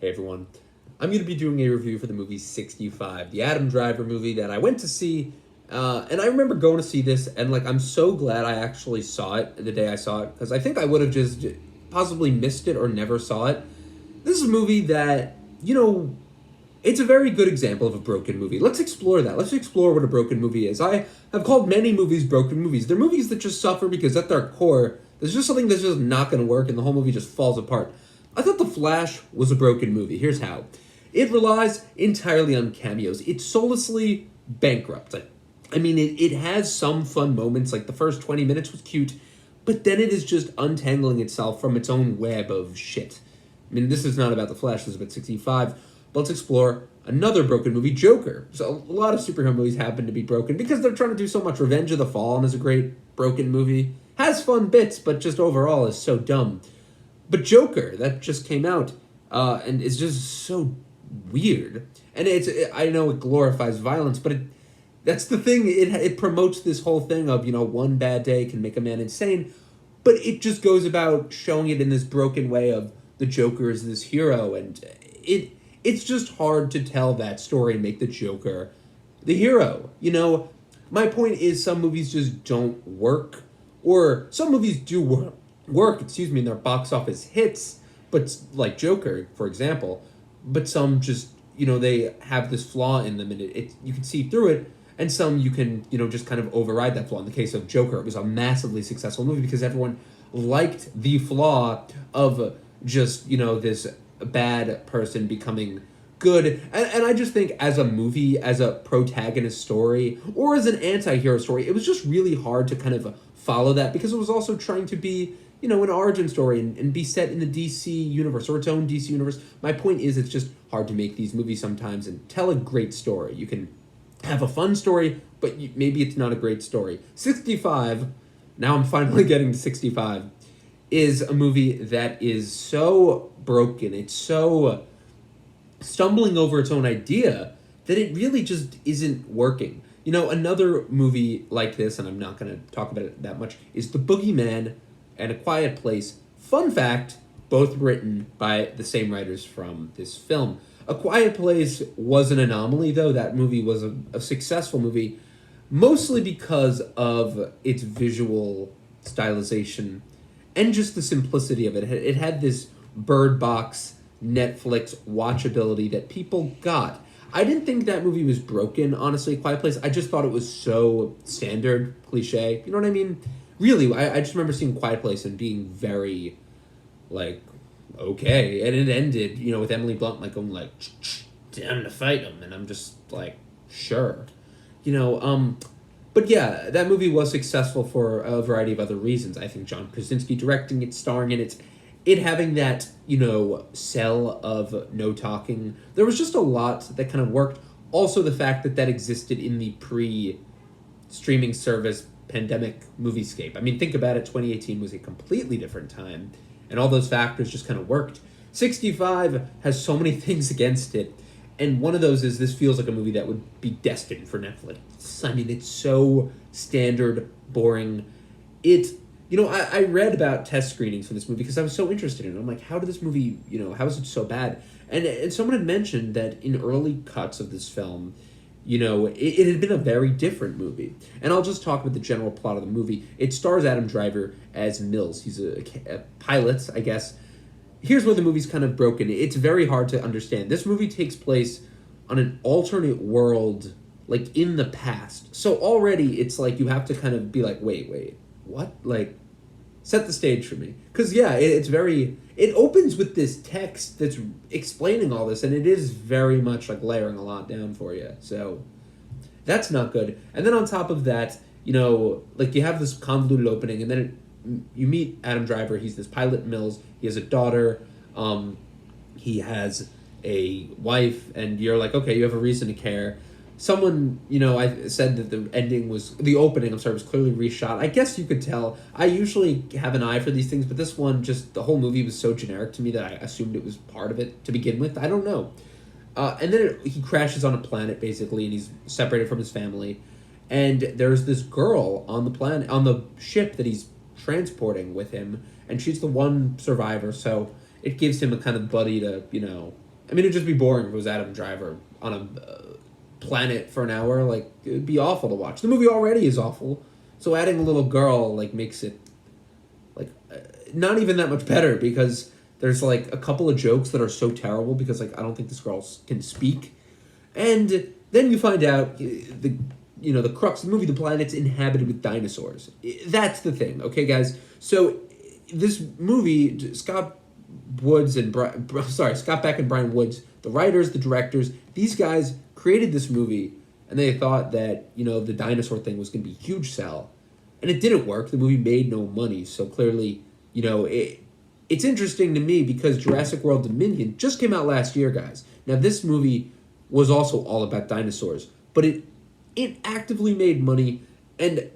Hey everyone. I'm going to be doing a review for the movie 65, the Adam Driver movie that I went to see. And I remember going to see this, and I'm so glad I actually saw it the day I saw it, because I think I would have just possibly missed it or never saw it. This is a movie that, it's a very good example of a broken movie. Let's explore that. Let's explore what a broken movie is. I have called many movies broken movies. They're movies that just suffer because at their core, there's just something that's just not going to work, and the whole movie just falls apart. I thought The Flash was a broken movie. Here's how. It relies entirely on cameos. It's soullessly bankrupt. I mean, it has some fun moments, like the first 20 minutes was cute, but then it is just untangling itself from its own web of shit. I mean, this is not about The Flash, this is about 65, but let's explore another broken movie, Joker. So a lot of superhero movies happen to be broken because they're trying to do so much. Revenge of the Fallen is a great broken movie. Has fun bits, but just overall is so dumb. But Joker, that just came out, and is just so weird. And I know it glorifies violence, but that's the thing. It promotes this whole thing of, one bad day can make a man insane, but it just goes about showing it in this broken way of the Joker is this hero, and it's just hard to tell that story and make the Joker the hero. My point is some movies just don't work, or some movies do work, in their box office hits, but like Joker, for example, but some just, they have this flaw in them, and you can see through it, and some you can, just kind of override that flaw. In the case of Joker, it was a massively successful movie because everyone liked the flaw of just, this bad person becoming good. And I just think as a movie, as a protagonist story, or as an anti-hero story, it was just really hard to kind of follow that because it was also trying to be, an origin story and be set in the DC universe or its own DC universe. My point is it's just hard to make these movies sometimes and tell a great story. You can have a fun story, but maybe it's not a great story. 65, now I'm finally getting to 65, is a movie that is so broken. It's so stumbling over its own idea that it really just isn't working. Another movie like this, and I'm not going to talk about it that much, is The Boogeyman and A Quiet Place. Fun fact, both written by the same writers from this film. A Quiet Place was an anomaly, though. That movie was a successful movie, mostly because of its visual stylization and just the simplicity of it. It had this Bird Box, Netflix watchability that people got. I didn't think that movie was broken, honestly, Quiet Place. I just thought it was so standard, cliche. You know what I mean? Really, I just remember seeing Quiet Place and being very, okay. And it ended, with Emily Blunt, going, damn to fight him. And I'm just sure. But yeah, that movie was successful for a variety of other reasons. I think John Krasinski directing it, starring in it having that, cell of no talking. There was just a lot that kind of worked. Also, the fact that existed in the pre-streaming service pandemic moviescape. I mean, think about it, 2018 was a completely different time, and all those factors just kind of worked. 65 has so many things against it, and one of those is this feels like a movie that would be destined for Netflix. I mean, it's so standard, boring. I read about test screenings for this movie because I was so interested in it. I'm like, how did this movie, how is it so bad? And someone had mentioned that in early cuts of this film, it had been a very different movie. And I'll just talk about the general plot of the movie. It stars Adam Driver as Mills. He's a pilot, I guess. Here's where the movie's kind of broken. It's very hard to understand. This movie takes place on an alternate world, in the past. So already it's you have to kind of be wait, what? Set the stage for me. Because, yeah, it opens with this text that's explaining all this, and it is very much, layering a lot down for you. So, that's not good. And then on top of that, you have this convoluted opening, and then you meet Adam Driver. He's this pilot, Mills. He has a daughter. He has a wife, and you're okay, you have a reason to care. Someone, I said that the opening was clearly reshot. I guess you could tell. I usually have an eye for these things, but this one, the whole movie was so generic to me that I assumed it was part of it to begin with. I don't know. And then he crashes on a planet, basically, and he's separated from his family. And there's this girl on the planet, on the ship that he's transporting with him, and she's the one survivor, so it gives him a kind of buddy to, I mean, it'd just be boring if it was Adam Driver on a planet for an hour. Like, it'd be awful to watch. The movie already is awful, so adding a little girl like makes it like not even that much better because there's like a couple of jokes that are so terrible because like I don't think this girl can speak, and then you find out the crux of the movie, the planet's inhabited with dinosaurs. That's the thing, okay, guys. So this movie, Scott Beck and Brian Woods, the writers, the directors, these guys created this movie, and they thought that the dinosaur thing was going to be a huge sell, and it didn't work. The movie made no money, so clearly, it's interesting to me because Jurassic World Dominion just came out last year, guys. Now this movie was also all about dinosaurs, but it actively made money, and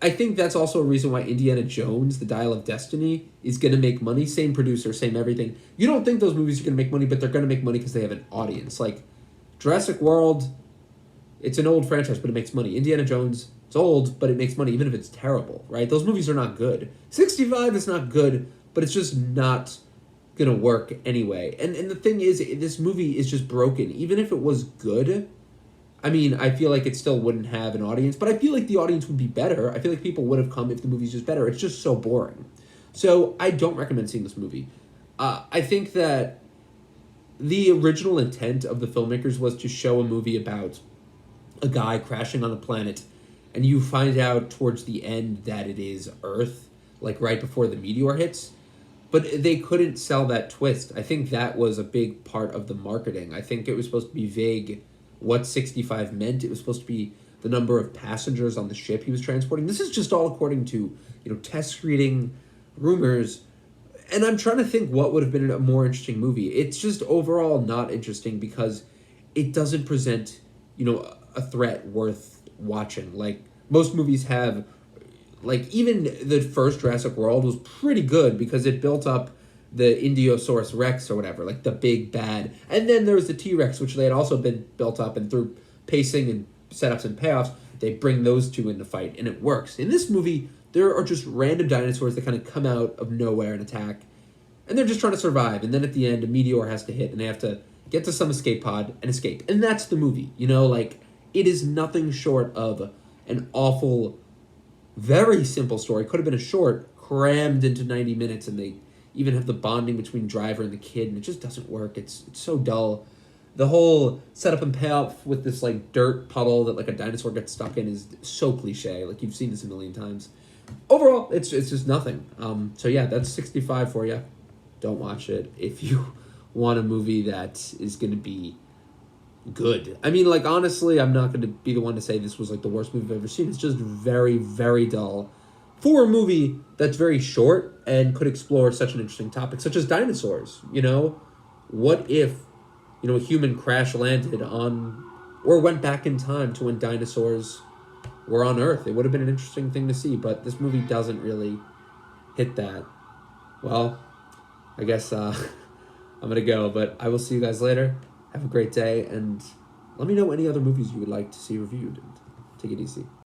I think that's also a reason why Indiana Jones, The Dial of Destiny, is going to make money. Same producer, same everything. You don't think those movies are going to make money, but they're going to make money because they have an audience. Like, Jurassic World, it's an old franchise, but it makes money. Indiana Jones, it's old, but it makes money, even if it's terrible, right? Those movies are not good. 65 is not good, but it's just not going to work anyway. And the thing is, this movie is just broken. Even if it was good, I mean, I feel like it still wouldn't have an audience, but I feel like the audience would be better. I feel like people would have come if the movie's just better. It's just so boring. So I don't recommend seeing this movie. I think that the original intent of the filmmakers was to show a movie about a guy crashing on a planet, and you find out towards the end that it is Earth, like right before the meteor hits. But they couldn't sell that twist. I think that was a big part of the marketing. I think it was supposed to be vague what 65 meant. It was supposed to be the number of passengers on the ship he was transporting. This is just all according to, test screening, rumors, and I'm trying to think what would have been a more interesting movie. It's just overall not interesting because it doesn't present, a threat worth watching. Like, most movies have, like, even the first Jurassic World was pretty good because it built up the Indiosaurus Rex or whatever, like the big bad. And then there was the T-Rex, which they had also been built up, and through pacing and setups and payoffs, they bring those two into fight, and it works. In this movie, there are just random dinosaurs that kind of come out of nowhere and attack, and they're just trying to survive. And then at the end, a meteor has to hit, and they have to get to some escape pod and escape. And that's the movie, like, it is nothing short of an awful, very simple story. Could have been a short, crammed into 90 minutes, and they even have the bonding between Driver and the kid, and it just doesn't work. It's so dull. The whole setup and payoff with this like dirt puddle that like a dinosaur gets stuck in is so cliche. Like, you've seen this a million times. Overall, it's just nothing. So yeah, that's 65 for you. Don't watch it if you want a movie that is going to be good. I mean, like, honestly, I'm not going to be the one to say this was like the worst movie I've ever seen. It's just very, very dull for a movie that's very short and could explore such an interesting topic, such as dinosaurs. What if, a human crash landed on, or went back in time to when dinosaurs were on Earth? It would have been an interesting thing to see, but this movie doesn't really hit that. Well, I guess I'm going to go, but I will see you guys later. Have a great day, and let me know any other movies you would like to see reviewed, and take it easy.